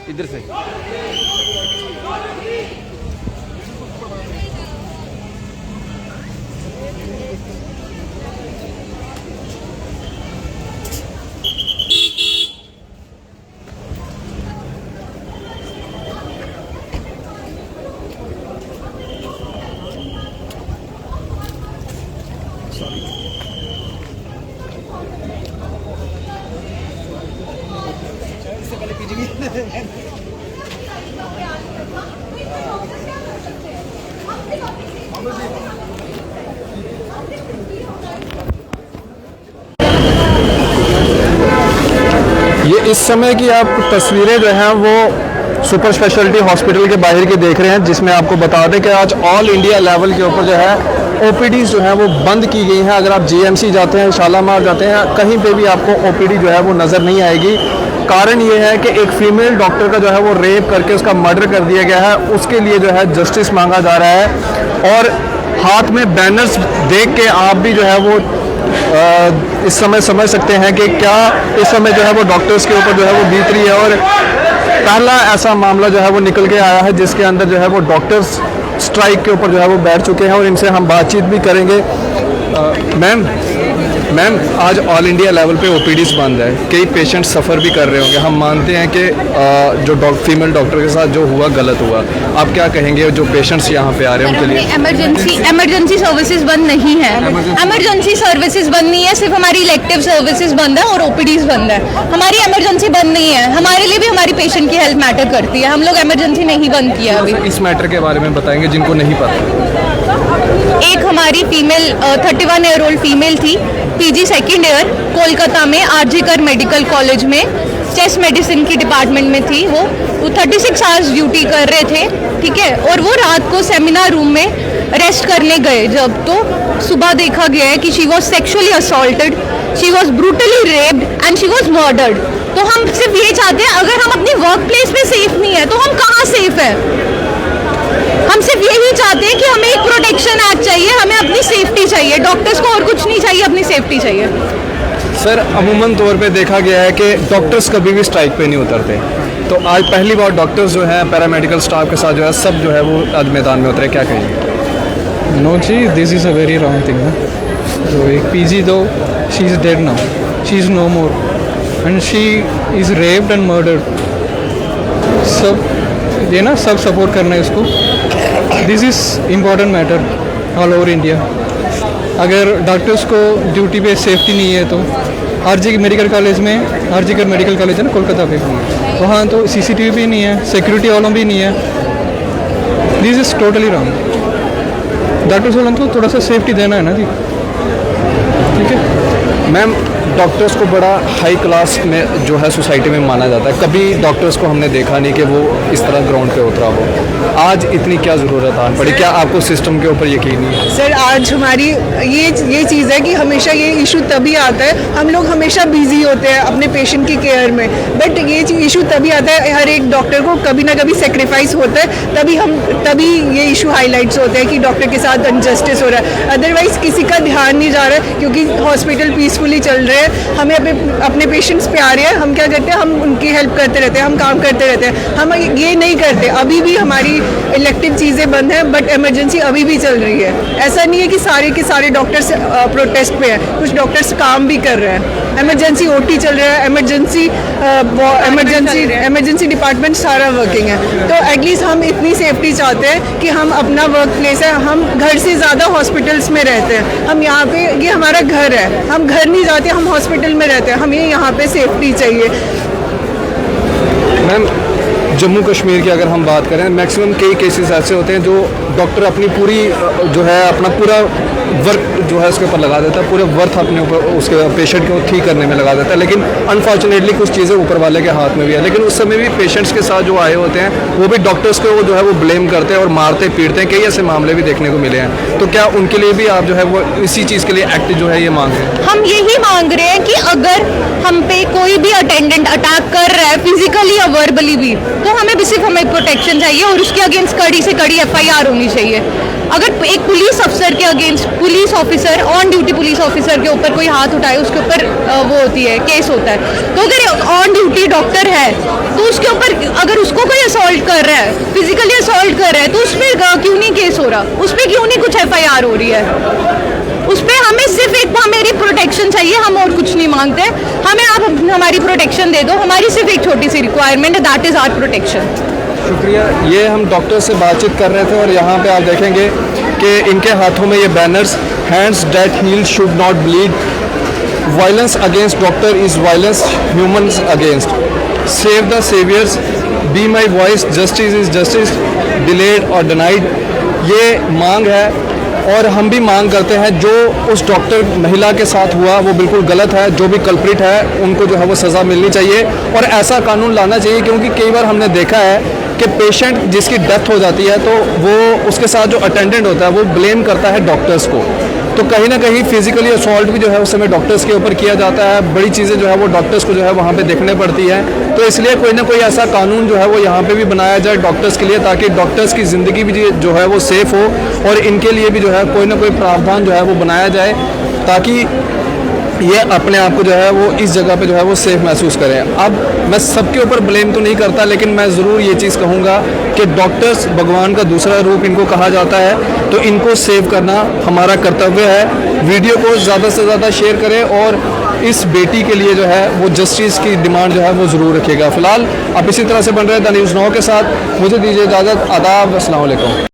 इधर से ये इस समय की आप तस्वीरें जो हैं वो सुपर स्पेशलिटी हॉस्पिटल के बाहर की देख रहे हैं, जिसमें आपको बता दें कि आज ऑल इंडिया लेवल के ऊपर जो है ओपीडीज जो है वो बंद की गई हैं। अगर आप जीएमसी जाते हैं, शालामार जाते हैं, कहीं पे भी आपको ओपीडी जो है वो नज़र नहीं आएगी। कारण ये है कि एक फीमेल डॉक्टर का जो है वो रेप करके उसका मर्डर कर दिया गया है, उसके लिए जो है जस्टिस मांगा जा रहा है। और हाथ में बैनर्स देख के आप भी जो है वो इस समय समझ सकते हैं कि क्या इस समय जो है वो डॉक्टर्स के ऊपर जो है वो बीत रही है। और पहला ऐसा मामला जो है वो निकल के आया है जिसके अंदर जो है वो डॉक्टर्स स्ट्राइक के ऊपर जो है वो बैठ चुके हैं और इनसे हम बातचीत भी करेंगे। मैम आज ऑल इंडिया लेवल पे ओपीडीज बंद है, कई पेशेंट सफ़र भी कर रहे होंगे। हम मानते हैं कि जो फीमेल डॉक्टर के साथ जो हुआ गलत हुआ, आप क्या कहेंगे जो पेशेंट्स यहाँ पे आ रहे हैं उनके लिए? इमरजेंसी सर्विसेज बंद नहीं है, इमरजेंसी सर्विसेज बंद नहीं है, सिर्फ हमारी इलेक्टिव सर्विसेज बंद है और ओपीडीज बंद है। हमारी इमरजेंसी बंद नहीं है, हमारे लिए भी हमारी पेशेंट की हेल्थ मैटर करती है। हम लोग इमरजेंसी नहीं बंद किया अभी। इस मैटर के बारे में बताएंगे जिनको नहीं पता। एक हमारी फीमेल 31 ईयर ओल्ड फीमेल थी, पीजी सेकेंड ईयर, कोलकाता में आरजीकर मेडिकल कॉलेज में चेस्ट मेडिसिन की डिपार्टमेंट में थी। वो 36 आवर्स ड्यूटी कर रहे थे, ठीक है। और वो रात को सेमिनार रूम में रेस्ट करने गए जब, तो सुबह देखा गया है कि she was sexually assaulted, she was brutally raped and she was murdered. तो हम सिर्फ ये चाहते हैं, अगर हम अपनी वर्क प्लेस में सेफ नहीं है तो हम कहाँ सेफ है? हम सिर्फ यही चाहते हैं कि हमें एक प्रोटेक्शन एक्ट चाहिए, हमें अपनी सेफ्टी चाहिए। डॉक्टर्स को और कुछ नहीं चाहिए, अपनी सेफ्टी चाहिए। सर अमूमन तौर पे देखा गया है कि डॉक्टर्स कभी भी स्ट्राइक पे नहीं उतरते, तो आज पहली बार डॉक्टर्स जो हैं पैरामेडिकल स्टाफ के साथ जो है सब जो है वो आज मैदान में उतरे, क्या कहेंगे? नो जी, this is a very wrong thing ना। जो एक पीजी दो, she is dead now, she is no more and she is raped and murdered. सब ये ना सब सपोर्ट करना है इसको। This is important matter all over India. अगर डॉक्टर्स को ड्यूटी पे सेफ्टी नहीं है तो आरजी मेडिकल कॉलेज में, आरजीकर मेडिकल कॉलेज है ना कोलकाता पे, वहाँ तो सीसीटीवी भी नहीं है, सिक्योरिटी वालों भी नहीं है। This is totally wrong. Doctors वालों को थोड़ा सा सेफ्टी देना है ना जी, ठीक है। मैम डॉक्टर्स को बड़ा हाई क्लास में जो है सोसाइटी में माना जाता है, कभी डॉक्टर्स को हमने देखा नहीं कि वो इस तरह ग्राउंड पे उतरा हो। आज इतनी क्या ज़रूरत आन पड़ी? क्या आपको सिस्टम के ऊपर यकीन नहीं है? सर आज हमारी ये चीज़ है कि हमेशा ये इशू तभी आता है, हम लोग हमेशा बिजी होते हैं अपने पेशेंट की केयर में, बट ये इशू तभी आता है, हर एक डॉक्टर को कभी ना कभी सेक्रीफाइस होता है, तभी ये इशू हाईलाइट्स होते हैं कि डॉक्टर के साथ अनजस्टिस हो रहा है। अदरवाइज किसी का ध्यान नहीं जा रहा है, क्योंकि हॉस्पिटल पीसफुली चल रहे हैं, हमें अपने पेशेंट्स प्यारे हैं, हम क्या करते हैं, हम उनकी हेल्प करते रहते हैं, हम काम करते रहते हैं, हम ये नहीं करते। अभी भी हमारी इलेक्टिव चीज़ें बंद हैं, बट इमरजेंसी अभी भी चल रही है। ऐसा नहीं है कि सारे के सारे डॉक्टर्स प्रोटेस्ट पे हैं, कुछ डॉक्टर्स काम भी कर रहे हैं। इमरजेंसी ओटी चल रहा है, इमरजेंसी डिपार्टमेंट सारा वर्किंग है। तो एटलीस्ट हम इतनी सेफ्टी चाहते हैं कि हम अपना वर्क प्लेस है, हम घर से ज़्यादा हॉस्पिटल्स में रहते हैं, हम यहाँ पे, ये हमारा घर है, हम घर नहीं जाते, हम हॉस्पिटल में रहते हैं, हमें यहाँ पे सेफ्टी चाहिए। मैम जम्मू कश्मीर की अगर हम बात करें, मैक्सिमम कई केसेस ऐसे होते हैं जो डॉक्टर अपनी पूरी जो है अपना पूरा वर्क जो है उसके ऊपर लगा देता है, पूरे वर्थ अपने ऊपर उसके पेशेंट को ठीक करने में लगा देता है, लेकिन अनफॉर्चुनेटली कुछ चीज़ें ऊपर वाले के हाथ में भी है। लेकिन उस समय भी पेशेंट्स के साथ जो आए होते हैं वो भी डॉक्टर्स को जो है वो ब्लेम करते हैं और मारते पीटते हैं, कई ऐसे मामले भी देखने को मिले हैं। तो क्या उनके लिए भी आप जो है वो इसी चीज़ के लिए एक्ट जो है ये मांग रहे हैं? हम यही मांग रहे हैं कि अगर हम पे कोई भी अटेंडेंट अटैक कर रहा है फिजिकली या वर्बली भी, तो हमें सिर्फ हमें प्रोटेक्शन चाहिए और उसके अगेंस्ट कड़ी से कड़ी FIR होनी चाहिए। अगर एक पुलिस अफसर के against police officer on duty police officer के ऊपर कोई हाथ उठाए उसके ऊपर वो होती है केस होता है। तो अगर ऑन ड्यूटी डॉक्टर है तो उसके ऊपर अगर उसको कोई असॉल्ट कर रहा है फिजिकली असॉल्ट कर रहा है तो उस पर क्यों नहीं केस हो रहा, उस पर क्यों नहीं कुछ FIR हो रही है? उस पर हमें सिर्फ एक मेरी प्रोटेक्शन चाहिए, हम और कुछ नहीं मांगते। हमें आप हमारी प्रोटेक्शन दे दो, हमारी सिर्फ एक छोटी सी रिक्वायरमेंट है, दैट इज़ आवर प्रोटेक्शन। शुक्रिया। ये हम डॉक्टर से बातचीत कर रहे थे और यहाँ पे आप देखेंगे कि इनके हाथों में ये banners, hands that heal should not bleed, violence against doctor is violence humans against, save the saviours, be my voice, justice is justice, delayed और डिनाइड। ये मांग है और हम भी मांग करते हैं जो उस डॉक्टर महिला के साथ हुआ वो बिल्कुल गलत है। जो भी कल्प्रिट है उनको जो है वो सज़ा मिलनी चाहिए और ऐसा कानून लाना चाहिए, क्योंकि कई बार हमने देखा है कि पेशेंट जिसकी डेथ हो जाती है तो वो उसके साथ जो अटेंडेंट होता है वो ब्लेम करता है डॉक्टर्स को। तो कहीं ना कहीं फिजिकली असॉल्ट भी जो है उस समय डॉक्टर्स के ऊपर किया जाता है, बड़ी चीज़ें जो है वो डॉक्टर्स को जो है वहाँ पे देखने पड़ती है। तो इसलिए कोई ना कोई ऐसा कानून जो है वो यहाँ पे भी बनाया जाए डॉक्टर्स के लिए, ताकि डॉक्टर्स की ज़िंदगी भी जो है वो सेफ़ हो और इनके लिए भी जो है कोई ना कोई प्रावधान जो है वो बनाया जाए, ताकि ये अपने आप को जो है वो इस जगह पे जो है वो सेफ महसूस करें। अब मैं सबके ऊपर ब्लेम तो नहीं करता, लेकिन मैं ज़रूर ये चीज़ कहूँगा कि डॉक्टर्स भगवान का दूसरा रूप इनको कहा जाता है, तो इनको सेव करना हमारा कर्तव्य है। वीडियो को ज़्यादा से ज़्यादा शेयर करें और इस बेटी के लिए जो है वो जस्टिस की डिमांड जो है वो ज़रूर रखिएगा। फ़िलहाल आप इसी तरह से बन रहे द न्यूज़ नाउ के साथ, मुझे दीजिए इजाज़त। आदाब, अस्सलाम वालेकुम।